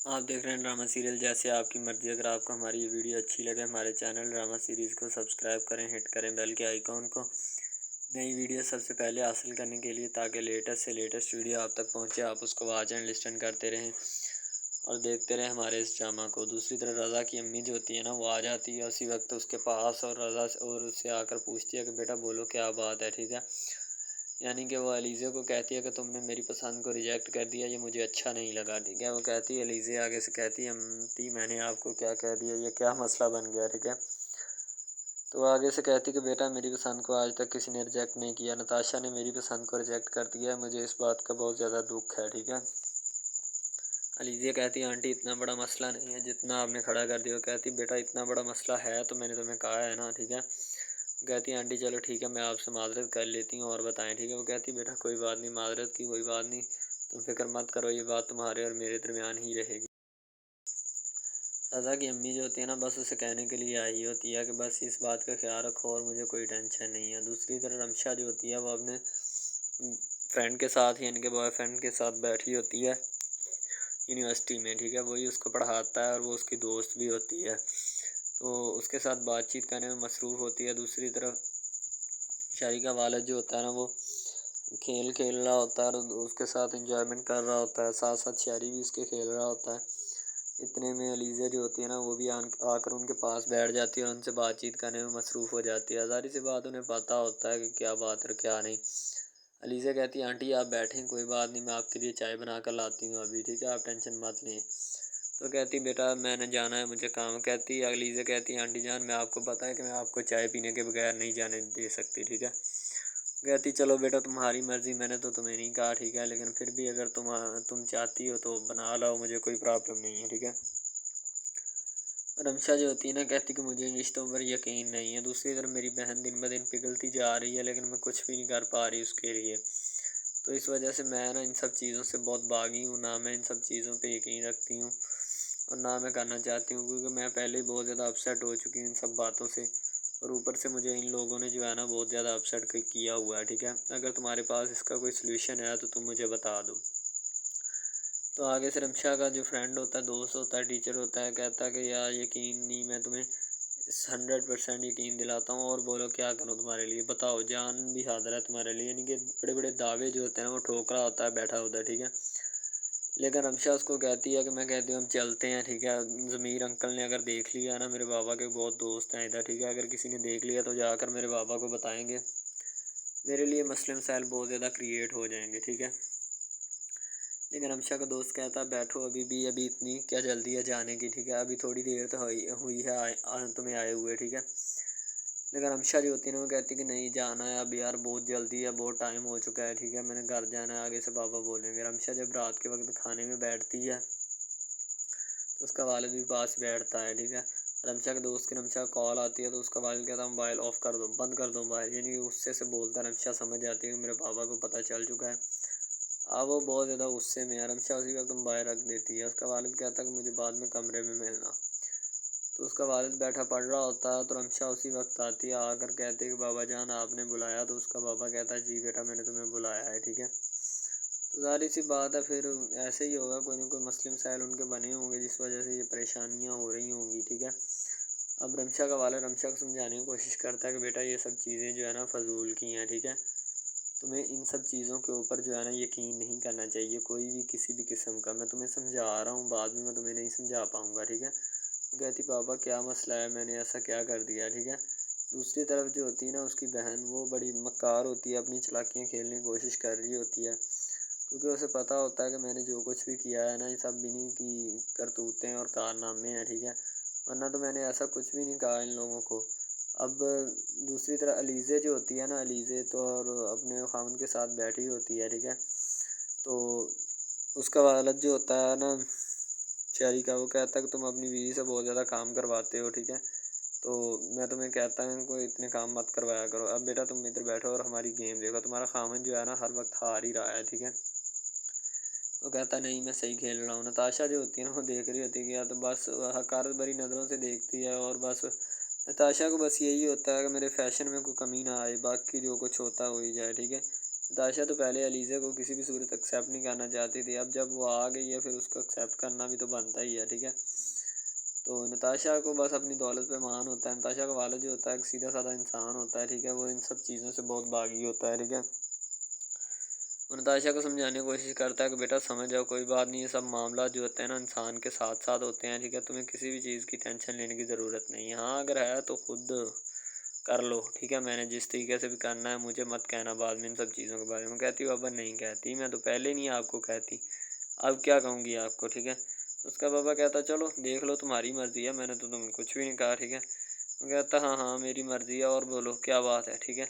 आप देख रहे हैं ड्रामा सीरियल जैसे आपकी मर्ज़ी। अगर आपको हमारी ये वीडियो अच्छी लगे हमारे चैनल ड्रामा सीरीज़ को सब्सक्राइब करें, हिट करें बेल के आइकॉन को नई वीडियो सबसे पहले हासिल करने के लिए, ताकि लेटेस्ट से लेटेस्ट वीडियो आप तक पहुंचे। आप उसको वॉच एंड लिस्टन करते रहें और देखते रहें हमारे इस ड्रामा को। दूसरी तरफ रज़ा की अम्मी जो होती है ना, वो आ जाती है उसी वक्त उसके पास, और रज़ा और उससे आकर पूछती है कि बेटा बोलो क्या बात है, ठीक है। यानी कि वो अलीज़े को कहती है कि तुमने मेरी पसंद को रिजेक्ट कर दिया, ये मुझे अच्छा नहीं लगा, ठीक है। वो कहती है, अलीज़े आगे से कहती है, आंटी मैंने आपको क्या कह दिया, ये क्या मसला बन गया, ठीक है। तो वो आगे से कहती कि बेटा मेरी पसंद को आज तक किसी ने रिजेक्ट नहीं किया, नताशा ने मेरी पसंद को रिजेक्ट कर दिया है, मुझे इस बात का बहुत ज़्यादा दुख है, ठीक है। अलीज़िया कहती है, आंटी इतना बड़ा मसला नहीं है जितना आपने खड़ा कर दिया। वो कहती बेटा इतना बड़ा मसला है तो मैंने तुम्हें कहा है ना, ठीक है। कहती है आंटी चलो ठीक है, मैं आपसे माजरत कर लेती हूँ और बताएं, ठीक है। वो कहती बेटा कोई बात नहीं, माजरत की कोई बात नहीं, तुम फिक्र मत करो, ये बात तुम्हारे और मेरे दरमियान ही रहेगी। रज़ा की अम्मी जो होती है ना, बस उसे कहने के लिए आई होती है कि बस इस बात का ख्याल रखो और मुझे कोई टेंशन नहीं है। दूसरी तरफ रमशा जो होती है वो अपने फ्रेंड के साथ ही, इनके बॉयफ्रेंड के साथ बैठी होती है यूनिवर्सिटी में, ठीक है। वही उसको पढ़ाता है और वो उसकी दोस्त भी होती है, तो उसके साथ बातचीत करने में मसरूफ़ होती है। दूसरी तरफ शारी का वालिद जो होता है ना, वो खेल खेल रहा होता है और उसके साथ इंजॉयमेंट कर रहा होता है, साथ साथ शारी भी उसके खेल रहा होता है। इतने में अलीज़ा जो होती है ना, वो भी आकर उनके पास बैठ जाती है और उनसे बातचीत करने में मसरूफ़ हो जाती है। ज़ाहिर सी बात उन्हें पता होता है कि क्या बात है और क्या नहीं। अलीज़ा कहती है आंटी आप बैठें, कोई बात नहीं, मैं आपके लिए चाय बना कर लाती हूँ अभी, ठीक है, आप टेंशन मत लें। तो कहती बेटा मैंने जाना है, मुझे काम। कहती अलीज़ा कहती है आंटी जान मैं आपको पता है कि मैं आपको चाय पीने के बगैर नहीं जाने दे सकती, ठीक है। कहती चलो बेटा तुम्हारी मर्ज़ी, मैंने तो तुम्हें नहीं कहा, ठीक है, लेकिन फिर भी अगर तुम चाहती हो तो बना लाओ, मुझे कोई प्रॉब्लम नहीं है, ठीक है। रमशा जो होती है ना, कहती कि मुझे इन रिश्तों पर यकीन नहीं है। दूसरी तरफ मेरी बहन दिन ब दिन पिघलती जा रही है, लेकिन मैं कुछ भी नहीं कर पा रही उसके लिए। तो इस वजह से मैं ना इन सब चीज़ों से बहुत बागी हूँ, ना मैं इन सब चीज़ों पे यकीन रखती हूँ और ना मैं करना चाहती हूँ, क्योंकि मैं पहले ही बहुत ज़्यादा अपसेट हो चुकी हूँ इन सब बातों से। और ऊपर से मुझे इन लोगों ने जो है ना बहुत ज़्यादा अपसेट किया हुआ है, ठीक है। अगर तुम्हारे पास इसका कोई सलूशन है तो तुम मुझे बता दो। तो आगे से रमशा का जो फ्रेंड होता है, दोस्त होता है, टीचर होता है, कहता है कि यार यकीन नहीं, मैं तुम्हें 100% यकीन दिलाता हूँ, और बोलो क्या करूँ तुम्हारे लिए, बताओ, जान भी हाजिर है तुम्हारे लिए। यानी कि बड़े बड़े दावे जो होते हैं ना वो ठोक रहा होता है बैठा उधर, ठीक है। लेकिन रमशा उसको कहती है कि मैं कहती हूँ हम चलते हैं, ठीक है। ज़मीर अंकल ने अगर देख लिया ना, मेरे बाबा के बहुत दोस्त हैं इधर, ठीक है, अगर किसी ने देख लिया तो जाकर मेरे बाबा को बताएंगे, मेरे लिए मसले मसाइल बहुत ज़्यादा क्रिएट हो जाएंगे, ठीक है। लेकिन रमशा का दोस्त कहता है बैठो, अभी इतनी क्या जल्दी है जाने की, ठीक है, अभी थोड़ी देर तो हुई है तुम्हें आए हुए, ठीक है। लेकिन रमशा जो होती है ना, वो कहती है कि नहीं जाना है अब यार, बहुत जल्दी है, बहुत टाइम हो चुका है, ठीक है, मैंने घर जाना है, आगे से पापा बोलेंगे। रमशा जब रात के वक्त खाने में बैठती है तो उसका वालिद भी पास बैठता है, ठीक है। रमशा के दोस्त की रमशा कॉल आती है तो उसका वालिद कहता है मोबाइल ऑफ़ कर दो, बंद कर दो मोबाइल, यानी कि गुस्से से बोलता है। रमशा समझ जाती है कि मेरे पापा को पता चल चुका है। अब वो बहुत ज़्यादा गुस्से में है। रमशा उसी वक्त मोबाइल रख देती है। उसका वालिद कहता है कि मुझे बाद में कमरे में मिलना। तो उसका वालिद बैठा पढ़ रहा होता है, तो रमशा उसी वक्त आती है, आकर कहते हैं कि बाबा जान आपने बुलाया। तो उसका बाबा कहता है जी बेटा मैंने तुम्हें बुलाया है, ठीक है। तो ज़ाहिर सी बात है फिर ऐसे ही होगा, कोई ना कोई मसले मसाइल उनके बने होंगे जिस वजह से ये परेशानियाँ हो रही होंगी, ठीक है। अब रमशा का वालिद रमशा को समझाने की कोशिश करता है कि बेटा ये सब चीज़ें जो है ना फजूल की हैं, ठीक है। तुम्हें इन सब चीज़ों के ऊपर जो है ना यकीन नहीं करना चाहिए, कोई भी किसी भी किस्म का। मैं तुम्हें समझा रहा हूँ, बाद में मैं तुम्हें नहीं समझा पाऊँगा, ठीक है। कहती पापा क्या मसला है, मैंने ऐसा क्या कर दिया, ठीक है। दूसरी तरफ जो होती है ना उसकी बहन, वो बड़ी मक्कार होती है, अपनी चालाकियाँ खेलने की कोशिश कर रही होती है, क्योंकि उसे पता होता है कि मैंने जो कुछ भी किया है ना, ये सब इन्हीं की करतूतें और कारनामे हैं, ठीक है, वरना तो मैंने ऐसा कुछ भी नहीं कहा इन लोगों को। अब दूसरी तरफ अलीज़े जो होती है ना, अलीज़े तो और अपने ख़ावंद के साथ बैठी होती है, ठीक है। तो उसका वालिद जो होता है ना शहरी का, वो कहता है कि तुम अपनी बीवी से बहुत ज़्यादा काम करवाते हो, ठीक है, तो मैं तुम्हें कहता हूँ कोई इतने काम मत करवाया करो। अब बेटा तुम इधर बैठो और हमारी गेम देखो, तुम्हारा ख़ावंद जो है ना हर वक्त हार ही रहा है, ठीक है। तो कहता नहीं मैं सही खेल रहा हूँ। नताशा जो होती है ना, वो देख रही होती है कि या तो बस हकारत भरी नज़रों से देखती है, और बस नताशा को बस यही होता है कि मेरे फ़ैशन में कोई कमी ना आए, बाकी जो कुछ होता है हो ही जाए, ठीक है। नताशा तो पहले अलीज़ा को किसी भी सूरत एक्सेप्ट नहीं करना चाहती थी, अब जब वो आ गई है फिर उसको एक्सेप्ट करना भी तो बनता ही है, ठीक है। तो नताशा को बस अपनी दौलत पे मान होता है। नताशा का वालिद जो होता है एक सीधा साधा इंसान होता है, ठीक है, वो इन सब चीज़ों से बहुत बागी होता है, ठीक है। वो नताशा को समझाने की कोशिश करता है कि बेटा समझ जाओ, कोई बात नहीं, ये सब मामला जो होते हैं ना इंसान के साथ साथ होते हैं, ठीक है, तुम्हें किसी भी चीज़ की टेंशन लेने की ज़रूरत नहीं है। हाँ अगर है तो खुद कर लो, ठीक है, मैंने जिस तरीके से भी करना है मुझे मत कहना बाद में इन सब चीज़ों के बारे में। कहती हो पापा नहीं कहती, मैं तो पहले नहीं आपको कहती, अब क्या कहूँगी आपको, ठीक है। तो उसका पापा कहता चलो देख लो तुम्हारी मर्ज़ी है, मैंने तो तुम्हें कुछ भी नहीं कहा, ठीक है। वो कहता हाँ हाँ मेरी मर्ज़ी है और बोलो क्या बात है, ठीक है,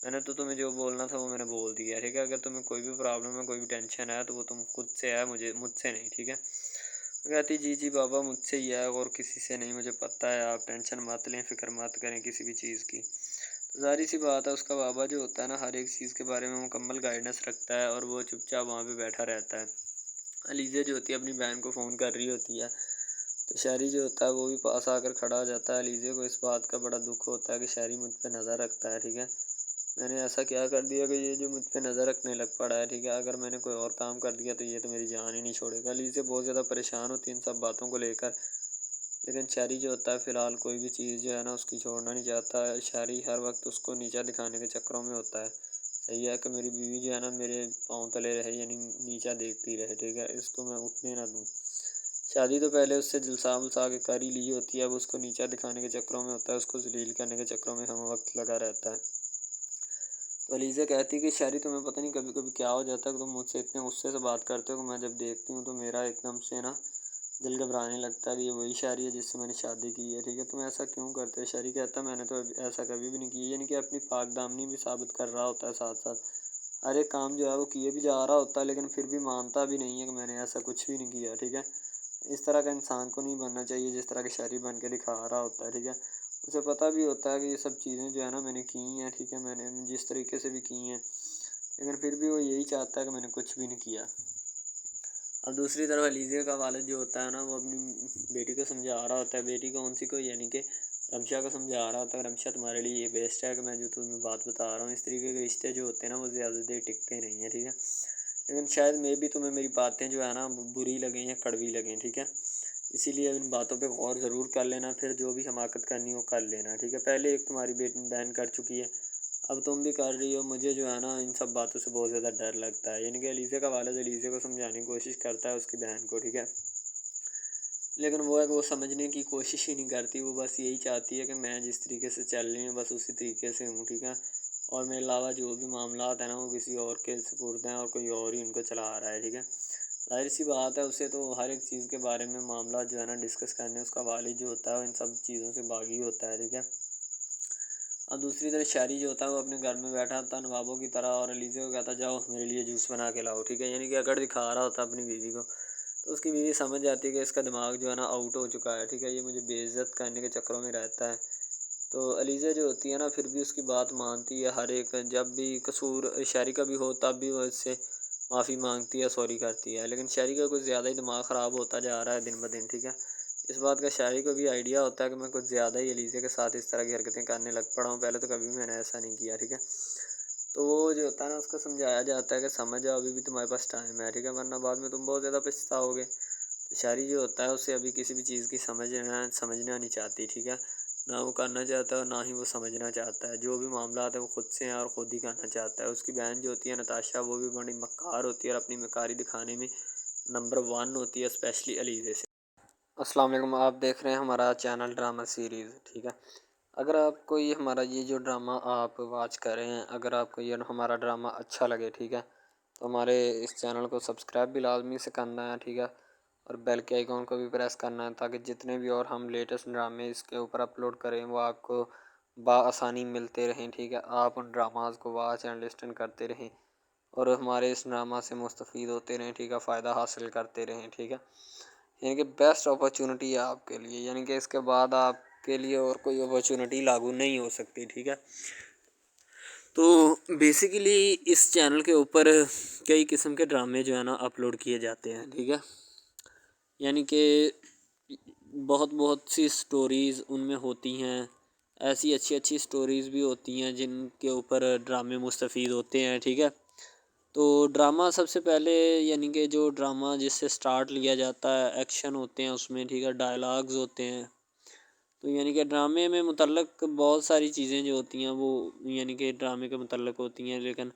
मैंने तो तुम्हें जो बोलना था वो मैंने बोल दिया, ठीक है। अगर तुम्हें कोई भी प्रॉब्लम है कोई भी टेंशन है तो वो तुम खुद से है, मुझसे नहीं, ठीक है। वो कहती जी जी पापा मुझसे ही है और किसी से नहीं, मुझे पता है, आप टेंशन मत लें, फ़िक्र मत करें किसी भी चीज़ की। तो ज़ाहिर सी बात है उसका बाबा जो होता है ना हर एक चीज़ के बारे में मुकम्मल गाइडेंस रखता है और वो चुपचाप वहाँ पे बैठा रहता है। अलीज़ा जो होती है अपनी बहन को फ़ोन कर रही होती है, तो शहरी जो होता है वो भी पास आकर खड़ा हो जाता है। अलीज़ा को इस बात का बड़ा दुख होता है कि शहरी मुझ पे नज़र रखता है, ठीक है। मैंने ऐसा क्या कर दिया कि ये जो मुझ पे नज़र रखने लग पड़ा है, ठीक है। अगर मैंने कोई और काम कर दिया तो ये तो मेरी जान ही नहीं छोड़ेगा। अलीज़ा बहुत ज़्यादा परेशान होती है इन सब बातों को लेकर, लेकिन शहरी जो होता है फ़िलहाल कोई भी चीज़ जो है ना उसकी छोड़ना नहीं चाहता है। शहरी हर वक्त उसको नीचा दिखाने के चक्करों में होता है। सही है कि मेरी बीवी जो है ना मेरे पाँव तले रहे, यानी नीचा देखती रहे, ठीक है, इसको मैं उठने ना दूँ। शादी तो पहले उससे जलसा-वलसा के कर ही ली होती है, अब उसको नीचा दिखाने के चक्करों में होता है, उसको ज़लील करने के चक्करों में हम वक्त लगा रहता है। तो अलीज़ा कहती है कि शायरी तुम्हें पता नहीं कभी-कभी क्या हो जाता है कि तुम मुझसे इतने गुस्से से बात करते हो कि मैं जब देखती हूँ तो मेरा एकदम से ना दिल घबराने लगता है कि ये वही शायरी है जिससे मैंने शादी की है, ठीक है, तुम ऐसा क्यों करते हो? शायरी कहता है मैंने तो ऐसा कभी भी नहीं किया, यानी कि अपनी पाकदामनी भी साबित कर रहा होता है साथ-साथ। हर एक काम जो है वो किए भी जा रहा होता है लेकिन फिर भी मानता भी नहीं है कि मैंने ऐसा कुछ भी नहीं किया, ठीक है। इस तरह का इंसान को नहीं बनना चाहिए जिस तरह की शायरी बन के दिखा रहा होता है, ठीक है। उसे पता भी होता है कि ये सब चीज़ें जो है ना मैंने की हैं, ठीक है, मैंने जिस तरीके से भी की हैं, लेकिन फिर भी वो यही चाहता है कि मैंने कुछ भी नहीं किया। अब दूसरी तरफ अलीज़ा का वालिद जो होता है ना वो अपनी बेटी को समझा रहा होता है, बेटी को उनसी को यानी कि रमशा को समझा रहा होता है, रमशा तुम्हारे लिए ये बेस्ट है कि मैं जो तुम्हें बात बता रहा हूँ, इस तरीके के रिश्ते जो होते हैं ना वो ज़्यादा देर टिकते नहीं हैं, ठीक है। लेकिन शायद मे भी तुम्हें मेरी बातें जो है ना बुरी लगें या कड़वी लगें, ठीक है। इसीलिए इन बातों पे गौर ज़रूर कर लेना, फिर जो भी हमाकत करनी हो कर लेना, ठीक है। पहले एक तुम्हारी बहन कर चुकी है, अब तुम भी कर रही हो। मुझे जो है ना इन सब बातों से बहुत ज़्यादा डर लगता है, यानी कि अलीज़ा का वालिद अलीज़ा को समझाने की कोशिश करता है उसकी बहन को, ठीक है। लेकिन वो है कि वो समझने की कोशिश ही नहीं करती, वो बस यही चाहती है कि मैं जिस तरीके से चल रही हूँ बस उसी तरीके से हूँ, ठीक है। और मेरे अलावा जो भी मामलात हैं ना वो किसी और के सुपुर्द हैं और कोई और ही उनको चला रहा है, ठीक है। ज़ाहिर सी बात है उसे तो हर एक चीज़ के बारे में मामला जो है ना डिस्कस करने उसका वालिद जो होता है वो इन सब चीज़ों से बागी होता है, ठीक है। और दूसरी तरफ शायरी जो होता है वो अपने घर में बैठा होता है नवाबों की तरह और अलीज़ा को कहता जाओ मेरे लिए जूस बना के लाओ, ठीक है, यानी कि अकड़ दिखा रहा होता है अपनी बीवी को। तो उसकी बीवी समझ जाती है कि इसका दिमाग जो है ना आउट हो चुका है, ठीक है, ये मुझे बेइज्जत करने के चक्करों में रहता है। तो अलीज़ा जो होती है ना फिर भी उसकी बात मानती है, हर एक जब भी कसूर शायरी का भी हो तब भी वो इससे माफ़ी मांगती है, सॉरी करती है। लेकिन शायरी का कुछ ज़्यादा ही दिमाग ख़राब होता जा रहा है दिन ब दिन, ठीक है। इस बात का शायरी को भी आइडिया होता है कि मैं कुछ ज़्यादा ही अलीज़ा के साथ इस तरह की हरकतें करने लग पड़ा हूँ, पहले तो कभी भी मैंने ऐसा नहीं किया, ठीक है। तो वो जो होता है ना उसको समझाया जाता है कि समझ जाओ अभी भी तुम्हारे पास टाइम है, ठीक है, वरना बाद में तुम बहुत ज़्यादा पछताओगे। तो शायरी जो होता है उसे अभी किसी भी चीज़ की समझना नहीं चाहती, ठीक है। ना वो करना चाहता है और ना ही वो समझना चाहता है, जो भी मामलात है वो खुद से हैं और खुद ही करना चाहता है। उसकी बहन जो होती है नताशा वो भी बड़ी मक्कार होती है और अपनी मक्कारी दिखाने में नंबर 1 होती है, स्पेशली अलीज़ा से। अस्सलाम वालेकुम, आप देख रहे हैं हमारा चैनल ड्रामा सीरीज़, ठीक है। अगर आपको ये हमारा ये जो ड्रामा आप वॉच कर रहे हैं, अगर आपको ये हमारा ड्रामा अच्छा लगे, ठीक है, तो हमारे इस चैनल को सब्सक्राइब भी लाज़मी से करना है, ठीक है, और बेल के आइकॉन को भी प्रेस करना है ताकि जितने भी और हम लेटेस्ट ड्रामे इसके ऊपर अपलोड करें वो आपको बआसानी मिलते रहें, ठीक है। आप उन ड्रामाज़ को वॉच एंड लिस्टन करते रहें और हमारे इस ड्रामा से मुस्तफ़ीद होते रहें, ठीक है, फ़ायदा हासिल करते रहें, ठीक है। यानी कि बेस्ट अपॉर्चुनिटी है आपके लिए, यानी कि इसके बाद आपके लिए और कोई अपॉर्चुनिटी लागू नहीं हो सकती, ठीक है। तो बेसिकली इस चैनल के ऊपर कई किस्म के ड्रामे जो है ना अपलोड किए जाते हैं, ठीक है। यानी कि बहुत बहुत सी स्टोरीज़ उनमें होती हैं, ऐसी अच्छी अच्छी स्टोरीज़ भी होती हैं जिनके ऊपर ड्रामे मुस्तफ़ीद होते हैं, ठीक है। तो ड्रामा सबसे पहले यानी कि जो ड्रामा जिससे स्टार्ट लिया जाता है, एक्शन होते हैं उसमें, ठीक है, डायलॉग्स होते हैं। तो यानी कि ड्रामे में मुतल्लक बहुत सारी चीज़ें जो होती हैं वो यानी कि ड्रामे के मुतल्लक होती हैं, लेकिन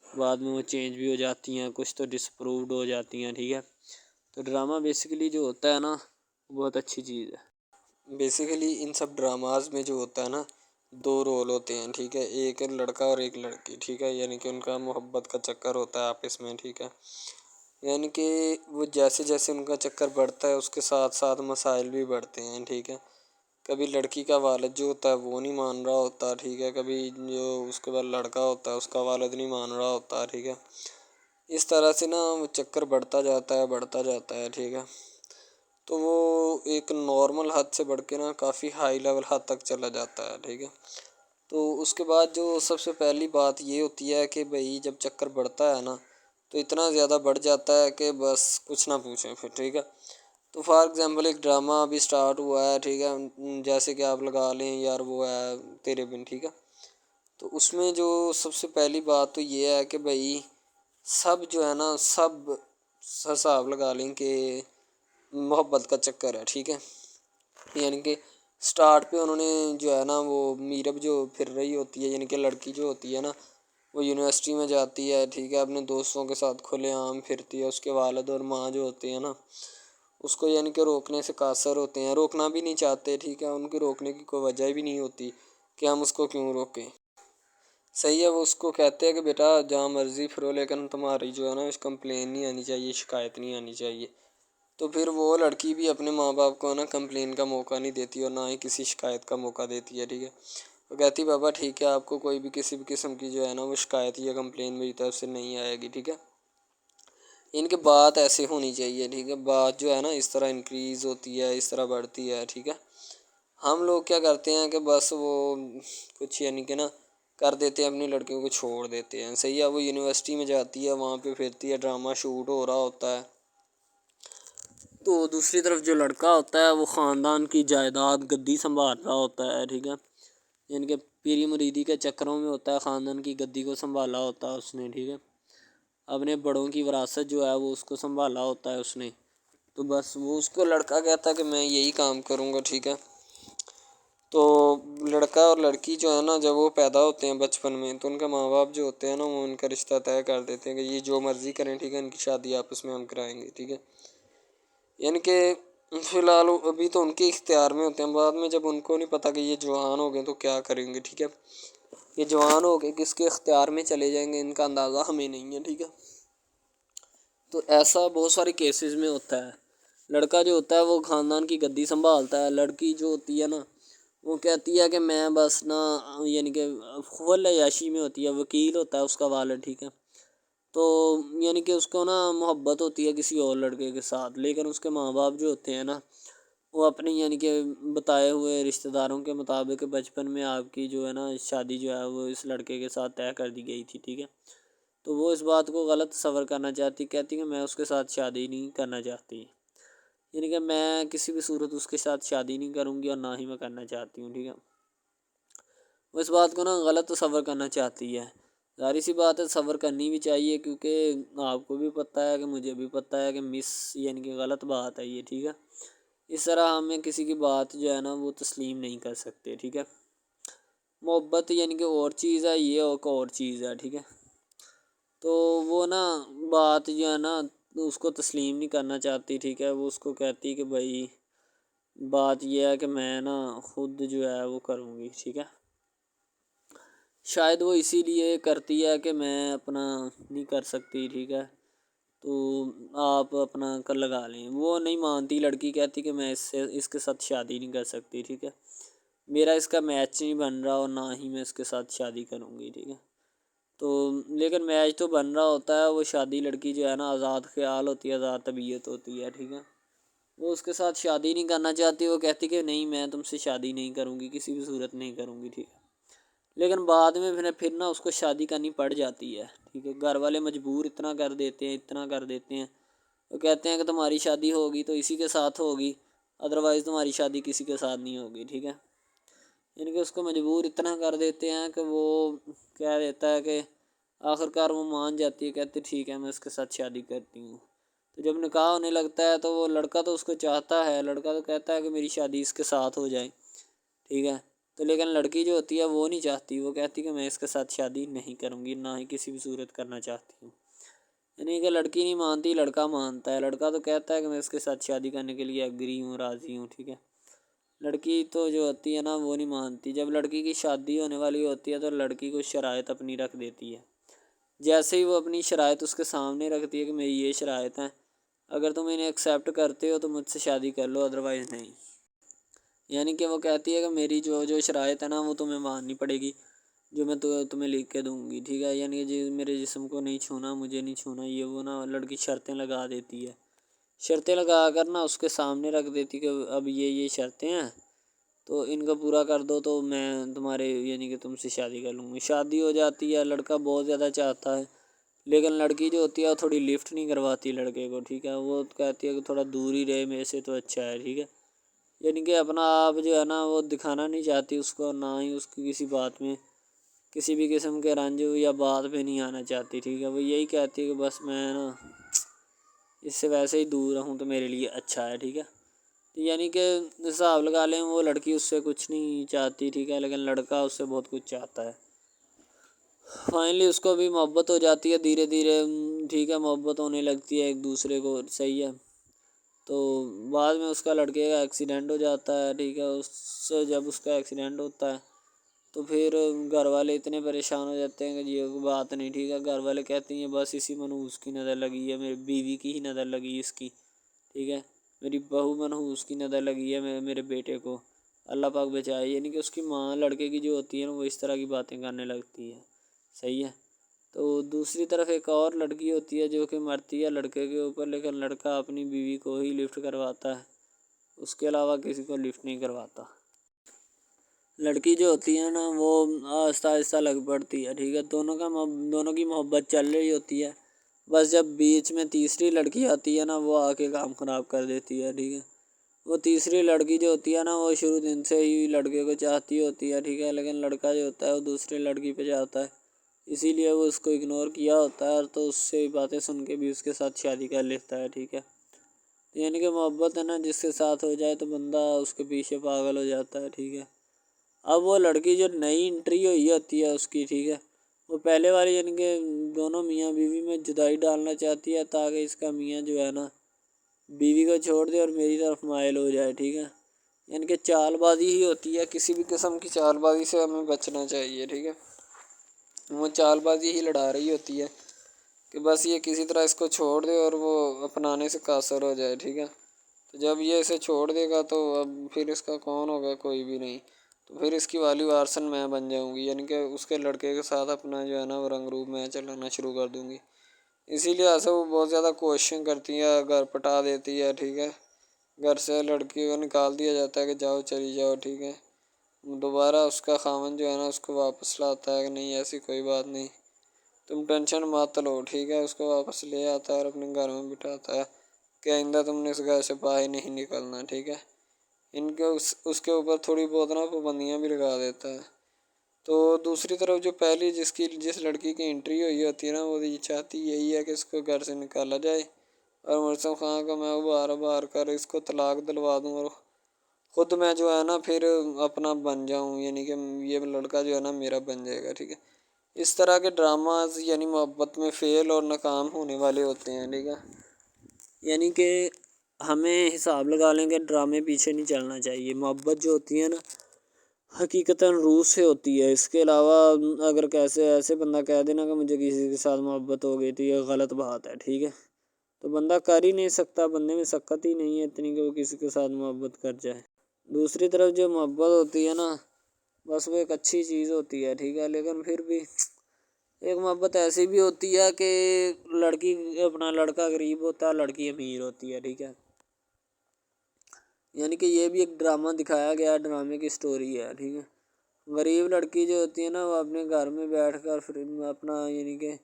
बाद में वो चेंज भी हो जाती हैं, कुछ तो डिसअप्रूव्ड हो जाती हैं, ठीक है। तो ड्रामा बेसिकली जो होता है ना, बहुत अच्छी चीज़ है। बेसिकली इन सब ड्रामाज में जो होता है ना, दो रोल होते हैं, ठीक है, एक लड़का और एक लड़की, ठीक है, यानी कि उनका मोहब्बत का चक्कर होता है आपस में, ठीक है। यानी कि वो जैसे जैसे उनका चक्कर बढ़ता है उसके साथ साथ मसाइल भी बढ़ते हैं, ठीक है। कभी लड़की का वालिद जो होता है वो नहीं मान रहा होता, ठीक है, कभी जो उसके बाद लड़का होता है उसका वालिद नहीं मान रहा होता, ठीक है। इस तरह से ना वो चक्कर बढ़ता जाता है, बढ़ता जाता है, ठीक है। तो वो एक नॉर्मल हद से बढ़ के ना काफ़ी हाई लेवल हद तक चला जाता है, ठीक है। तो उसके बाद जो सबसे पहली बात ये होती है कि भाई जब चक्कर बढ़ता है ना, तो इतना ज़्यादा बढ़ जाता है कि बस कुछ ना पूछें फिर, ठीक है। तो फॉर एग्ज़ाम्पल एक ड्रामा अभी स्टार्ट हुआ है, ठीक है, जैसे कि आप लगा लें यार वो है तेरे बिन, ठीक है। तो उसमें जो सबसे पहली बात तो ये है कि भाई सब जो है ना, सब हिसाब लगा लें कि मोहब्बत का चक्कर है, ठीक है। यानी कि स्टार्ट पे उन्होंने जो है ना वो मीरब जो फिर रही होती है, यानी कि लड़की जो होती है ना, वो यूनिवर्सिटी में जाती है, ठीक है, अपने दोस्तों के साथ खुलेआम फिरती है। उसके वालिद और माँ जो होते हैं ना, उसको यानी कि रोकने से कासर होते हैं, रोकना भी नहीं चाहते, ठीक है, उनके रोकने की कोई वजह भी नहीं होती कि हम उसको क्यों रोकें। सही है, वो उसको कहते हैं कि बेटा जहाँ मर्ज़ी फिरो, लेकिन तुम्हारी जो है ना इस कंप्लेन नहीं आनी चाहिए, शिकायत नहीं आनी चाहिए। तो फिर वो लड़की भी अपने माँ बाप को ना कंप्लेन का मौका नहीं देती और ना ही किसी शिकायत का मौका देती है, ठीक है। वो कहती बाबा ठीक है, आपको कोई भी किसी भी किस्म की जो है ना वो शिकायत या कंप्लेन मेरी तरफ से नहीं आएगी, ठीक है। इनकी बात ऐसे होनी चाहिए, ठीक है, बात जो है ना इस तरह इंक्रीज़ होती है, इस तरह बढ़ती है, ठीक है। हम लोग क्या करते हैं कि बस वो कुछ यानी कि ना कर देते हैं, अपनी लड़कियों को छोड़ देते हैं। सही है, वो यूनिवर्सिटी में जाती है, वहाँ पे फिरती है, ड्रामा शूट हो रहा होता है। तो दूसरी तरफ जो लड़का होता है वो ख़ानदान की जायदाद गद्दी संभाल रहा होता है, ठीक है। यानी कि पीरी मुरीदी के चक्करों में होता है, ख़ानदान की गद्दी को संभाला होता है उसने, ठीक है। अपने बड़ों की विरासत जो है वो उसको संभाला होता है उसने। तो बस वो उसको लड़का कहता है कि मैं यही काम करूँगा, ठीक है। तो लड़का और लड़की जो है ना, जब वो पैदा होते हैं बचपन में, तो उनके माँ बाप जो होते हैं ना वो उनका रिश्ता तय कर देते हैं कि ये जो मर्ज़ी करें, ठीक है, इनकी शादी आपस में हम कराएंगे, ठीक है। यानी कि फ़िलहाल अभी तो उनके इख्तियार में होते हैं, बाद में जब उनको नहीं पता कि ये जवान हो गए तो क्या करेंगे, ठीक है। ये जवान हो गए किसके इख्तियार में चले जाएंगे, इनका अंदाज़ा हमें नहीं है, ठीक है। तो ऐसा बहुत सारे केसेस में होता है। लड़का जो होता है वो ख़ानदान की गद्दी संभालता है, लड़की जो होती है ना वो कहती है कि मैं बस ना यानी कि फुल अय्याशी में होती है, वकील होता है उसका वालिद, ठीक है। तो यानी कि उसको ना मोहब्बत होती है किसी और लड़के के साथ, लेकिन उसके माँ बाप जो होते हैं ना वो अपनी यानी कि बताए हुए रिश्तेदारों के मुताबिक बचपन में आपकी जो है ना शादी जो है वो इस लड़के के साथ तय कर दी गई थी, ठीक है। तो वो इस बात को गलत तस्वर करना चाहती, कहती कि मैं उसके साथ शादी नहीं करना चाहती, यानी कि मैं किसी भी सूरत उसके साथ शादी नहीं करूँगी और ना ही मैं करना चाहती हूँ, ठीक है। वो इस बात को ना गलत तस्वर करना चाहती है। ज़ाहिर सी बात है तस्वर करनी भी चाहिए, क्योंकि आपको भी पता है कि मुझे भी पता है कि मिस यानी कि गलत बात है ये, ठीक है। इस तरह हमें किसी की बात जो है ना वो तस्लीम नहीं कर सकते, ठीक है। मोहब्बत यानी कि और चीज़ है, ये और चीज़ है, ठीक है। तो वो ना बात जो है ना उसको तस्लीम नहीं करना चाहती, ठीक है। वो उसको कहती कि भाई बात ये है कि मैं ना खुद जो है वो करूँगी, ठीक है। शायद वो इसीलिए करती है कि मैं अपना नहीं कर सकती, ठीक है, तो आप अपना कर लगा लें। वो नहीं मानती, लड़की कहती कि मैं इससे इसके साथ शादी नहीं कर सकती, ठीक है। मेरा इसका मैच नहीं बन रहा और ना ही मैं इसके साथ शादी करूँगी, ठीक है। तो लेकिन मैच तो बन रहा होता है, वो शादी लड़की जो है ना आज़ाद ख़्याल होती है, आज़ाद तबीयत होती है, ठीक है। वो उसके साथ शादी नहीं करना चाहती, वो कहती कि नहीं मैं तुमसे शादी नहीं करूँगी, किसी भी सूरत नहीं करूँगी, ठीक है। लेकिन बाद में फिर ना उसको शादी करनी पड़ जाती है, ठीक है। घर वाले मजबूर इतना कर देते हैं, इतना कर देते हैं। वो कहते हैं कि तुम्हारी शादी होगी तो इसी के साथ होगी, अदरवाइज़ तुम्हारी शादी किसी के साथ नहीं होगी, ठीक है। यानी कि उसको मजबूर इतना कर देते हैं कि वो कह देता है कि आखिरकार वो मान जाती है, कहती ठीक है मैं उसके साथ शादी करती हूँ। तो जब निकाह होने लगता है तो वो लड़का तो उसको चाहता है, लड़का तो कहता है कि मेरी शादी इसके साथ हो जाए, ठीक है। तो लेकिन लड़की जो होती है वो नहीं चाहती, वो कहती कि मैं इसके साथ शादी नहीं करूँगी, ना ही किसी भी सूरत करना चाहती हूँ। यानी कि लड़की नहीं मानती, लड़का मानता है। लड़का तो कहता है कि मैं इसके साथ शादी करने के लिए एग्री हूँ, राज़ी हूँ, ठीक है। लड़की तो जो होती है ना वो नहीं मानती। जब लड़की की शादी होने वाली होती है तो लड़की को शराइत अपनी रख देती है। जैसे ही वो अपनी शराइत उसके सामने रखती है कि मेरी ये शराइत हैं, अगर तुम इन्हें एक्सेप्ट करते हो तो मुझसे शादी कर लो, अदरवाइज़ नहीं। यानी कि वो कहती है कि मेरी जो जो शराइत है ना वो तुम्हें माननी पड़ेगी, जो मैं तुम्हें लिख के दूंगी, ठीक है। यानी कि जी मेरे जिस्म को नहीं छूना, मुझे नहीं छूना, ये वो ना लड़की शर्तें लगा देती है। शर्तें लगा कर ना उसके सामने रख देती कि अब ये शर्तें हैं, तो इनको पूरा कर दो तो मैं तुम्हारे यानी कि तुमसे शादी कर लूँगी। शादी हो जाती है, लड़का बहुत ज़्यादा चाहता है, लेकिन लड़की जो होती है वो थोड़ी लिफ्ट नहीं करवाती लड़के को, ठीक है। वो कहती है कि थोड़ा दूर ही रहे मेरे से तो अच्छा है, ठीक है। यानी कि अपना आप जो है ना वो दिखाना नहीं चाहती उसको, ना ही उसकी किसी बात में किसी भी किस्म के रंज या बात पे नहीं आना चाहती, ठीक है। वो यही कहती है कि बस मैं ना इससे वैसे ही दूर रहूँ तो मेरे लिए अच्छा है, ठीक है। तो यानी कि हिसाब लगा लें वो लड़की उससे कुछ नहीं चाहती, ठीक है, लेकिन लड़का उससे बहुत कुछ चाहता है। फाइनली उसको भी मोहब्बत हो जाती है धीरे धीरे, ठीक है, मोहब्बत होने लगती है एक दूसरे को, सही है। तो बाद में उसका लड़के का एक्सीडेंट हो जाता है, ठीक है। उससे जब उसका एक्सीडेंट होता है तो फिर घर वाले इतने परेशान हो जाते हैं कि ये बात नहीं, ठीक है। घर वाले कहते हैं बस इसी मनहूस की नज़र लगी है, मेरी बीवी की ही नज़र लगी इसकी, ठीक है। मेरी बहू मनहूस की नज़र लगी है मेरे बेटे को, अल्लाह पाक बचाए। यानी कि उसकी माँ लड़के की जो होती है ना वो इस तरह की बातें करने लगती है, सही है। तो दूसरी तरफ एक और लड़की होती है जो कि मरती है लड़के के ऊपर, लेकिन लड़का अपनी बीवी को ही लिफ्ट करवाता है, उसके अलावा किसी को लिफ्ट नहीं करवाता। लड़की जो होती है ना वो आहिस्ता आहिस्ता लग पड़ती है, ठीक है। दोनों की मोहब्बत चल रही होती है, बस जब बीच में तीसरी लड़की आती है ना वो आके काम ख़राब कर देती है, ठीक है। वो तीसरी लड़की जो होती है ना वो शुरू दिन से ही लड़के को चाहती होती है, ठीक है, लेकिन लड़का जो होता है वो दूसरी लड़की पे चाहता है, इसीलिए वो उसको इग्नोर किया होता है, तो उससे बातें सुन के भी उसके साथ शादी कर लेता है, ठीक है। तो यानी कि मोहब्बत है ना जिसके साथ हो जाए तो बंदा उसके पीछे पागल हो जाता है, ठीक है। अब वो लड़की जो नई एंट्री हुई होती है उसकी, ठीक है, वो पहले वाली यानी कि दोनों मियाँ बीवी में जुदाई डालना चाहती है ताकि इसका मियाँ जो है ना बीवी को छोड़ दे और मेरी तरफ माइल हो जाए, ठीक है। यानी कि चालबाजी ही होती है, किसी भी किस्म की चालबाजी से हमें बचना चाहिए, ठीक है। वो चालबाजी ही लड़ा रही होती है कि बस ये किसी तरह इसको छोड़ दे और वो अपनाने से कासर हो जाए, ठीक है। तो जब ये इसे छोड़ देगा तो अब फिर इसका कौन होगा, कोई भी नहीं। तो फिर इसकी वाली वारसन मैं बन जाऊंगी, यानी कि उसके लड़के के साथ अपना जो है ना वो रंग रूप मैं चलाना शुरू कर दूंगी। इसीलिए ऐसा वो बहुत ज़्यादा कोशिश करती है, घर पटा देती है, ठीक है। घर से लड़की को निकाल दिया जाता है कि जाओ चली जाओ, ठीक है। दोबारा उसका खामन जो है ना उसको वापस लाता है कि नहीं ऐसी कोई बात नहीं, तुम टेंशन मत लो, ठीक है। उसको वापस ले आता है और अपने घर में बिठाता है कि आइंदा तुमने इस घर से बाहर नहीं निकलना, ठीक है। इनके उसके ऊपर थोड़ी बहुत ना पाबंदियाँ भी लगा देता है। तो दूसरी तरफ जो पहली जिस लड़की की एंट्री हुई होती है ना वो ये चाहती यही है कि इसको घर से निकाला जाए और मुर्सम खां का मैं उबार उबार कर इसको तलाक दिलवा दूँ और खुद मैं जो है ना फिर अपना बन जाऊँ, यानी कि ये लड़का जो है ना मेरा बन जाएगा, ठीक है। इस तरह के ड्रामाज यानी मोहब्बत में फ़ेल और नाकाम होने वाले होते हैं, ठीक है। यानी कि हमें हिसाब लगा लें कि ड्रामे पीछे नहीं चलना चाहिए। मोहब्बत जो होती है ना हकीकतन रूह से होती है। इसके अलावा अगर कैसे ऐसे बंदा कह देना कि मुझे किसी के साथ मोहब्बत हो गई तो ये गलत बात है, ठीक है। तो बंदा कर ही नहीं सकता, बंदे में सकत ही नहीं है इतनी कि वो किसी के साथ मोहब्बत कर जाए। दूसरी तरफ जो मोहब्बत होती है ना बस वो एक अच्छी चीज़ होती है, ठीक है, लेकिन फिर भी एक मोहब्बत ऐसी भी होती है कि लड़की अपना लड़का गरीब होता है, लड़की अमीर होती है, ठीक है। यानी कि ये भी एक ड्रामा दिखाया गया, ड्रामे की स्टोरी है, ठीक है। गरीब लड़की जो होती है ना वो अपने घर में बैठ कर फिर अपना यानी कि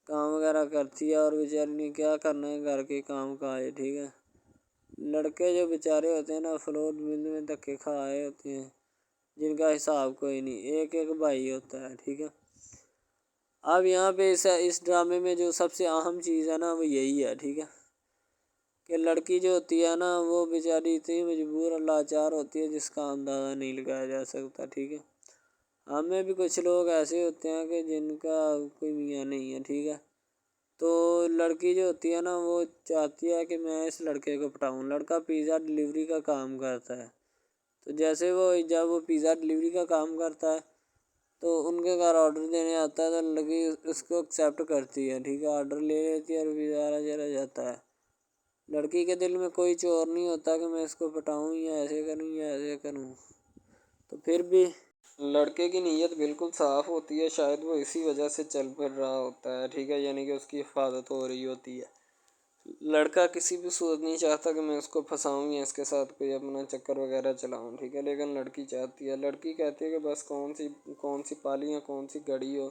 काम वगैरह करती है और बेचारी ने क्या करना है घर के काम का है, ठीक है। लड़के जो बेचारे होते हैं ना फ्लोर मिल में धक्के खाए होते हैं, जिनका हिसाब कोई नहीं, एक एक भाई होता है, ठीक है। अब यहाँ पे इस ड्रामे में जो सबसे अहम चीज़ है ना वो यही है, ठीक है, कि लड़की जो होती है ना वो बेचारी इतनी मजबूर और लाचार होती है जिसका अंदाज़ा नहीं लगाया जा सकता, ठीक है। हमें भी कुछ लोग ऐसे होते हैं कि जिनका कोई मियाँ नहीं है, ठीक है। तो लड़की जो होती है ना वो चाहती है कि मैं इस लड़के को पटाऊँ। लड़का पिज़्ज़ा डिलीवरी का काम करता है, तो जैसे जब वो पिज़्ज़ा डिलीवरी का काम करता है तो उनके घर ऑर्डर देने आता है, तो लड़की उसको एक्सेप्ट करती है, ठीक है, ऑर्डर ले लेती है और पिज़्ज़ा चला जाता है। लड़की के दिल में कोई चोर नहीं होता कि मैं इसको पटाऊँ या ऐसे करूँ या ऐसे करूँ। तो फिर भी लड़के की नीयत बिल्कुल साफ़ होती है, शायद वो इसी वजह से चल फिर रहा होता है, ठीक है, यानी कि उसकी हिफाजत हो रही होती है। लड़का किसी भी सूरत नहीं चाहता कि मैं उसको फंसाऊँ या इसके साथ कोई अपना चक्कर वगैरह चलाऊँ, ठीक है, लेकिन लड़की चाहती है। लड़की कहती है कि बस कौन सी पाली या कौन सी घड़ी हो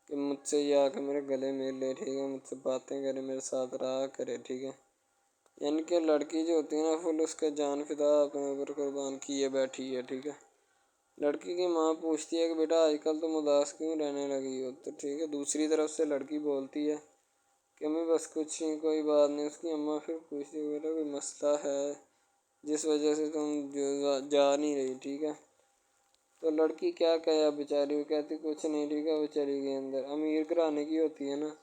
कि मुझसे ये आके मेरे गले मिल ले, ठीक है, मुझसे बातें करे, मेरे साथ रहा करे, ठीक है। यानी कि लड़की जो होती है ना फुल उसका जान फिदा अपने ऊपर कुर्बान किए बैठी है, ठीक है। लड़की की माँ पूछती है कि बेटा आजकल तुम उदास क्यों रहने लगी हो, तो ठीक है, दूसरी तरफ से लड़की बोलती है कि मैं बस कुछ नहीं, कोई बात नहीं। उसकी अम्मा फिर पूछती है बेटा कोई मसला है जिस वजह से तुम जा नहीं रही, ठीक है। तो लड़की क्या कहे अब बेचारी, वो कहती कुछ नहीं, ठीक है, वो चली गई अंदर। अमीर घराने की होती है ना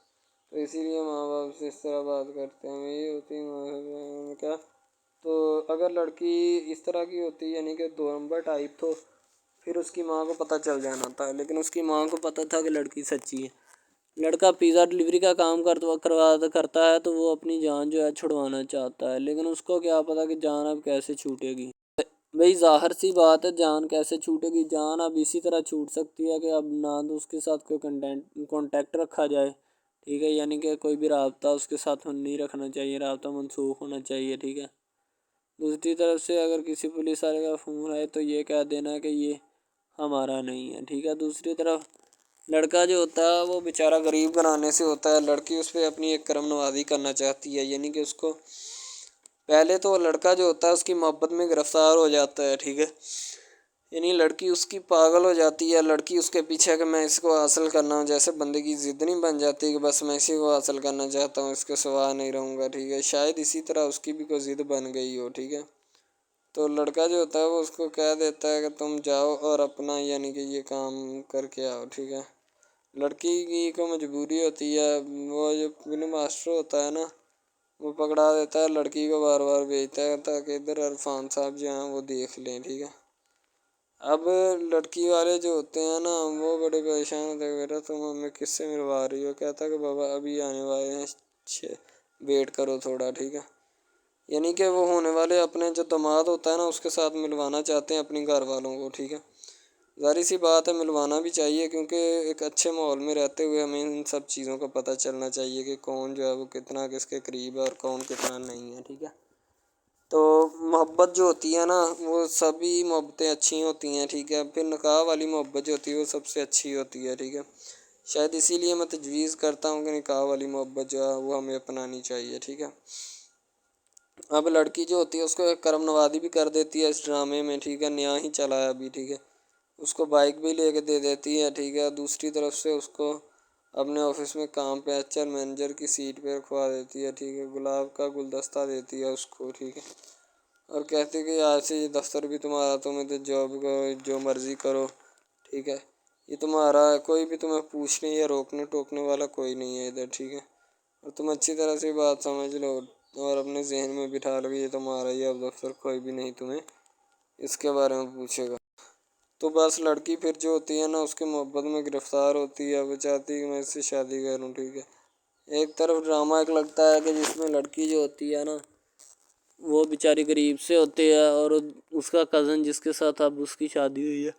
तो इसीलिए माँ बाप से इस तरह बात करते हैं, ये होती है माँ क्या। तो अगर लड़की इस तरह की होती यानी कि दो नंबर टाइप, तो फिर उसकी माँ को पता चल जाना था, लेकिन उसकी माँ को पता था कि लड़की सच्ची है। लड़का पिज़्ज़ा डिलीवरी का काम करता है तो वो अपनी जान जो है छुड़वाना चाहता है, लेकिन उसको क्या पता कि जान अब कैसे छूटेगी। भाई ज़ाहिर सी बात है, जान कैसे छूटेगी, जान अब इसी तरह छूट सकती है कि अब ना तो उसके साथ कोई कॉन्टेक्ट रखा जाए, ठीक है, यानी कि कोई भी राब्ता उसके साथ नहीं रखना चाहिए, राब्ता मनसूख होना चाहिए, ठीक है। दूसरी तरफ से अगर किसी पुलिस वाले का फ़ोन आए तो ये कह देना कि ये हमारा नहीं है, ठीक है। दूसरी तरफ लड़का जो होता है वो बेचारा गरीब घराने से होता है, लड़की उस पर अपनी एक करम नवाज़ी करना चाहती है, यानी कि उसको पहले तो लड़का जो होता है उसकी मोहब्बत में गिरफ़्तार हो जाता है, ठीक है, यानी लड़की उसकी पागल हो जाती है। लड़की उसके पीछे कि मैं इसको हासिल करना हूँ, जैसे बंदे की ज़िद नहीं बन जाती कि बस मैं इसी को हासिल करना चाहता हूँ, इसके सिवा नहीं रहूँगा, ठीक है, शायद इसी तरह उसकी भी कोई ज़िद बन गई हो, ठीक है। तो लड़का जो होता है वो उसको कह देता है कि तुम जाओ और अपना यानी कि ये काम करके आओ, ठीक है। लड़की की को मजबूरी होती है, वो जो फिल्म मास्टर होता है ना वो पकड़ा देता है, लड़की को बार बार भेजता है ताकि इधर इरफान साहब जो हैं वो देख लें, ठीक है। अब लड़की वाले जो होते हैं ना वो बड़े परेशान होते हैं, बेटा तुम हमें किससे मिलवा रही हो, कहता कि बाबा अभी आने वाले हैं, वेट करो थोड़ा, ठीक है। यानी कि वो होने वाले अपने जो दामाद होता है ना उसके साथ मिलवाना चाहते हैं अपनी घर वालों को, ठीक है। ज़ाहिर सी बात है मिलवाना भी चाहिए, क्योंकि एक अच्छे माहौल में रहते हुए हमें इन सब चीज़ों का पता चलना चाहिए कि कौन जो है वो कितना किसके करीब है और कौन कितना नहीं है, ठीक है। तो मोहब्बत जो होती है ना वो सभी मोहब्बतें अच्छी होती हैं, ठीक है, फिर निकाह वाली मोहब्बत जो होती है वो सबसे अच्छी होती है, ठीक है। शायद इसीलिए मैं तजवीज़ करता हूँ कि निकाह वाली मोहब्बत जो है वो हमें अपनानी चाहिए, ठीक है। अब लड़की जो होती है उसको एक करम नवाज़ी भी कर देती है इस ड्रामे में, ठीक है, नया ही चला है अभी, ठीक है। उसको बाइक भी लेके दे देती है, ठीक है। दूसरी तरफ से उसको अपने ऑफिस में काम पे एचआर मैनेजर की सीट पे रखवा देती है, ठीक है। गुलाब का गुलदस्ता देती है उसको, ठीक है, और कहती है कि आज से ये दफ्तर भी तुम्हारा, तुम इधर जॉब करो, जो मर्ज़ी करो, ठीक है, ये तुम्हारा है, कोई भी तुम्हें पूछने या रोकने टोकने वाला कोई नहीं है इधर, ठीक है। और तुम अच्छी तरह से बात समझ लो और अपने जहन में बिठा लो कि ये तुम्हारा ही अब दफ्तर, कोई भी नहीं तुम्हें इसके बारे में पूछेगा। तो बस लड़की फिर जो होती है ना उसकी मोहब्बत में गिरफ़्तार होती है, वो चाहती है कि मैं इससे शादी करूँ, ठीक है। एक तरफ ड्रामा एक लगता है कि जिसमें लड़की जो होती है ना वो बेचारी गरीब से होती है और उसका कज़न जिसके साथ अब उसकी शादी हुई है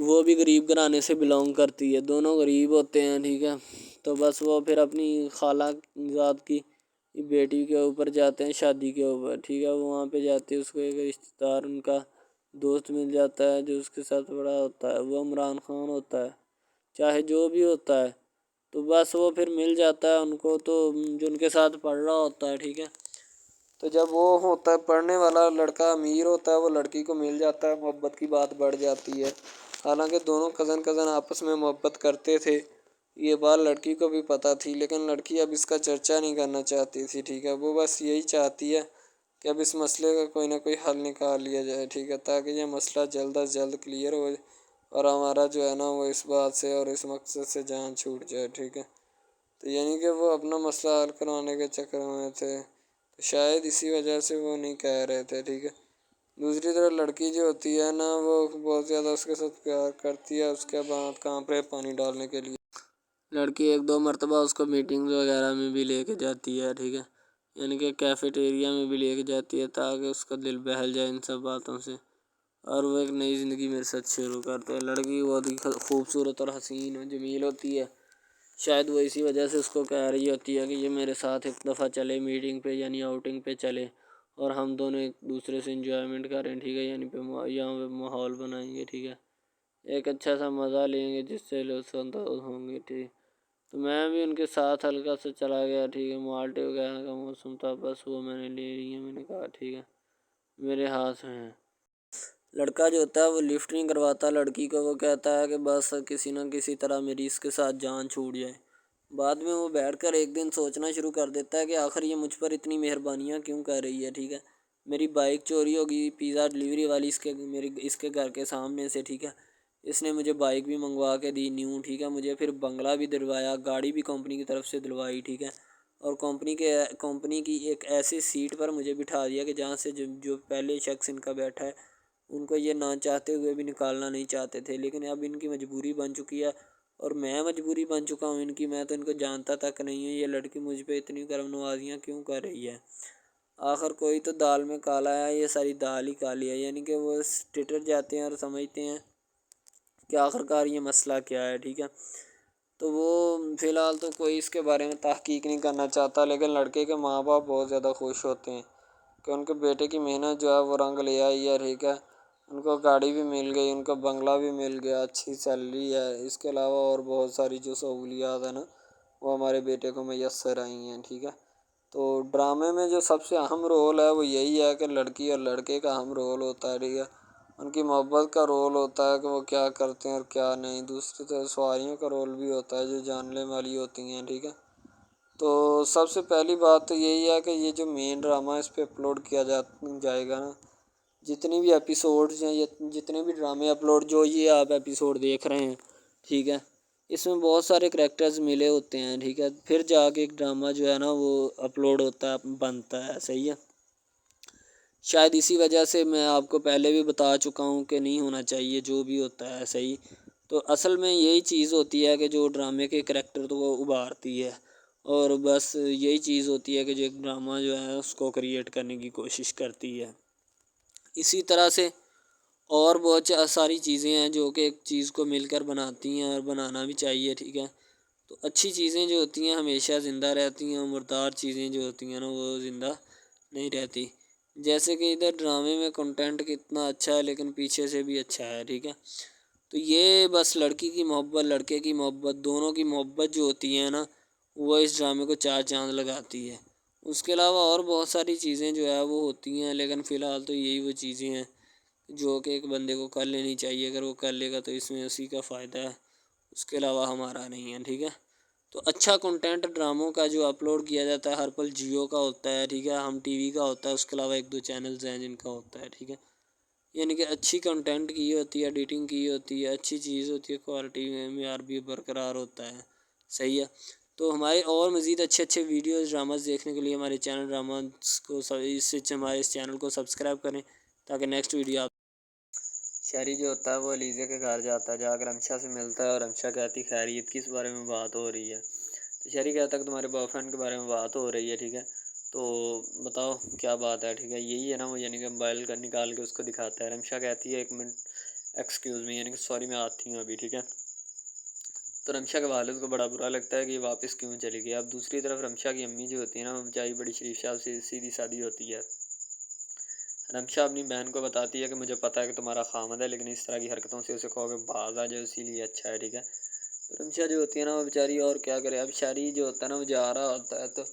वो भी गरीब घराने से बिलोंग करती है, दोनों गरीब होते हैं, ठीक है। तो बस वो फिर अपनी खाला ज़ात की बेटी के ऊपर जाते हैं शादी के ऊपर, ठीक है। वो वहाँ पे जाते हैं, उसको एक रिश्तेदार उनका दोस्त मिल जाता है जो उसके साथ बड़ा होता है, वो इमरान खान होता है, चाहे जो भी होता है। तो बस वो फिर मिल जाता है उनको, तो जो उनके साथ पढ़ रहा होता है, ठीक है। तो जब वो होता है पढ़ने वाला लड़का अमीर होता है वो लड़की को मिल जाता है, मोहब्बत की बात बढ़ जाती है। हालांकि दोनों कज़न आपस में मोहब्बत करते थे ये बात लड़की को भी पता थी, लेकिन लड़की अब इसका चर्चा नहीं करना चाहती थी, ठीक है। वो बस यही चाहती है कि अब इस मसले का कोई ना कोई हल निकाल लिया जाए, ठीक है, ताकि ये मसला जल्द अज जल्द क्लियर हो और हमारा जो है ना वो इस बात से और इस मकसद से जान छूट जाए, ठीक है। तो यानी कि वो अपना मसला हल करवाने के चक्कर में थे, तो शायद इसी वजह से वो नहीं कह रहे थे, ठीक है। दूसरी तरफ लड़की जो होती है ना वो बहुत ज़्यादा उसके साथ प्यार करती है, उसके बाद कहाँ पे पानी डालने के लिए लड़की एक दो मरतबा उसको मीटिंग वगैरह में भी लेके जाती है, ठीक है, यानी कि कैफेटेरिया में भी लेके जाती है ताकि उसका दिल बहल जाए इन सब बातों से और वो एक नई ज़िंदगी मेरे साथ शुरू करते हैं। लड़की बहुत ही खूबसूरत और हसीन और जमील होती है, शायद वो इसी वजह से उसको कह रही होती है कि ये मेरे साथ एक दफ़ा चले मीटिंग पे यानी आउटिंग पे चले और हम दोनों एक दूसरे से इंजॉयमेंट करें, ठीक है, यानी पे यहाँ पे माहौल बनाएंगे, ठीक है, एक अच्छा सा मज़ा लेंगे जिससे लोग संतुष्ट होंगे, ठीक। तो मैं भी उनके साथ हल्का सा चला गया, ठीक है। माल्टे वगैरह का मौसम था, बस वो मैंने ले ली है, मैंने कहा ठीक है मेरे हाथ में है। लड़का जो होता है वो लिफ्ट नहीं करवाता लड़की को, वो कहता है कि बस किसी न किसी तरह मेरी इसके साथ जान छूट जाए। बाद में वो बैठकर एक दिन सोचना शुरू कर देता है कि आखिर ये मुझ पर इतनी मेहरबानियाँ क्यों कर रही है, ठीक है। मेरी बाइक चोरी होगी पिज़्ज़ा डिलीवरी वाली इसके घर के सामने से, ठीक है। इसने मुझे बाइक भी मंगवा के दी न्यू, ठीक है, मुझे फिर बंगला भी दिलवाया, गाड़ी भी कंपनी की तरफ से दिलवाई, ठीक है, और कंपनी की एक ऐसी सीट पर मुझे बिठा दिया कि जहाँ से जो पहले शख्स इनका बैठा है उनको ये ना चाहते हुए भी निकालना नहीं चाहते थे, लेकिन अब इनकी मजबूरी बन चुकी है और मैं मजबूरी बन चुका हूँ इनकी। मैं तो इनको जानता तक नहीं हूँ, ये लड़की मुझ पे इतनी गर्म नवाजियाँ क्यों कर रही है। आखिर कोई तो दाल में काला है, ये सारी दाल ही काली है, यानी कि वो टिटर जाते हैं और समझते हैं कि आखिरकार ये मसला क्या है, ठीक है। तो वो फ़िलहाल तो कोई इसके बारे में तहकीक नहीं करना चाहता, लेकिन लड़के के माँ बाप बहुत ज़्यादा खुश होते हैं कि उनके बेटे की मेहनत जो है वो रंग ले आई है, ठीक है। उनको गाड़ी भी मिल गई, उनको बंगला भी मिल गया, अच्छी सैलरी है, इसके अलावा और बहुत सारी जो सहूलियात है ना वो हमारे बेटे को मैसर आई हैं, ठीक है। तो ड्रामे में जो सबसे अहम रोल है वो यही है कि लड़की और लड़के का अहम रोल होता है, ठीक है। उनकी मोहब्बत का रोल होता है कि वो क्या करते हैं और क्या नहीं। दूसरी तरफ सवारियों का रोल भी होता है जो जानने वाली होती हैं, ठीक है। तो सबसे पहली बात तो यही है कि ये जो मेन ड्रामा इस पे अपलोड किया जाएगा ना, जितनी भी एपिसोड्स हैं या जितने भी ड्रामे अपलोड जो ये आप एपिसोड देख रहे हैं, ठीक है, इसमें बहुत सारे करैक्टर्स मिले होते हैं, ठीक है, फिर जाके एक ड्रामा जो है ना वो अपलोड होता है बनता है, सही है। शायद इसी वजह से मैं आपको पहले भी बता चुका हूँ कि नहीं होना चाहिए जो भी होता है, सही। तो असल में यही चीज़ होती है कि जो ड्रामे के करैक्टर तो वो उभारती है और बस यही चीज़ होती है कि जो एक ड्रामा जो है उसको क्रिएट करने की कोशिश करती है। इसी तरह से और बहुत सारी चीज़ें हैं जो कि एक चीज़ को मिलकर बनाती हैं और बनाना भी चाहिए, ठीक है। तो अच्छी चीज़ें जो होती हैं हमेशा ज़िंदा रहती हैं और मुर्दार चीज़ें जो होती हैं ना वो ज़िंदा नहीं रहती। जैसे कि इधर ड्रामे में कंटेंट कितना अच्छा है लेकिन पीछे से भी अच्छा है, ठीक है। तो ये बस लड़की की मोहब्बत लड़के की मोहब्बत दोनों की मोहब्बत जो होती है ना वो इस ड्रामे को चार चाँद लगाती है। उसके अलावा और बहुत सारी चीज़ें जो है वो होती हैं, लेकिन फ़िलहाल तो यही वो चीज़ें हैं जो कि एक बंदे को कर लेनी चाहिए। अगर वो कर लेगा तो इसमें उसी का फ़ायदा है, उसके अलावा हमारा नहीं है, ठीक है। तो अच्छा कंटेंट ड्रामों का जो अपलोड किया जाता है हर पल जियो का होता है, ठीक है, हम टीवी का होता है, उसके अलावा एक दो चैनल्स हैं जिनका होता है, ठीक है। यानी कि अच्छी कंटेंट की होती है, एडिटिंग की होती है, अच्छी चीज़ होती है, क्वालिटी में मेयार भी बरकरार होता है, सही है। तो हमारे और मज़ीद अच्छे अच्छे वीडियोज़ ड्रामास देखने के लिए हमारे चैनल ड्रामास को हमारे इस चैनल को सब्सक्राइब करें ताकि नेक्स्ट वीडियो आप शहरी जो होता है वो अलीज़े के घर जाता है, जाकर रमशा से मिलता है और रमशा कहती खैरियत किस बारे में बात हो रही है। तो शहरी कहता है कि तुम्हारे बॉयफ्रेंड के बारे में बात हो रही है, ठीक है, तो बताओ क्या बात है, ठीक है, यही है ना वो, यानी कि मोबाइल का निकाल के उसको दिखाता है। रमशा कहती है 1 मिनट एक्सक्यूज़ मी, यानी कि सॉरी मैं आती हूँ अभी, ठीक है। तो रमशा के वालिद को बड़ा बुरा लगता है कि ये वापस क्यों चली गई। अब दूसरी तरफ रमशा की अम्मी जो होती है ना वो बेचारी बड़ी शरीफ शाह से सीधी सादी होती है। रमशा अपनी बहन को बताती है कि मुझे पता है कि तुम्हारा खामद है, लेकिन इस तरह की हरकतों से उसे कहोगे बाज आ जाए इसीलिए अच्छा है, ठीक है। तो रमशा जो होती है ना वो बेचारी और क्या करे। अब शारी जो होता है ना वो जा रहा होता है, तो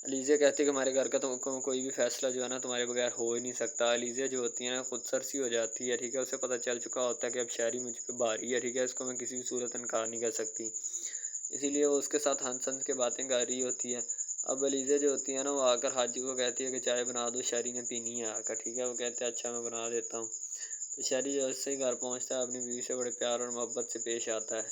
अलीज़ा कहती है कि हमारे घर का तो कोई भी फ़ैसला जो है ना तुम्हारे बगैर हो ही नहीं सकता। अलीज़ा जो होती है ना खुद सरसी हो जाती है, ठीक है, उसे पता चल चुका होता है कि अब शारी मुझ पे भारी है, ठीक है, इसको मैं किसी भी सूरत इनकार नहीं कर सकती। इसीलिए वो उसके साथ हंस-हंस के बातें कर रही होती है। अब अलीज़ा जो होती है ना, वो आकर हाजी को कहती है कि चाय बना दो, शहरी ने पीनी है आकर, ठीक है? वो कहते हैं अच्छा मैं बना देता हूँ। तो शहरी जैसे ही घर पहुँचता है अपनी बीवी से बड़े प्यार और मोहब्बत से पेश आता है।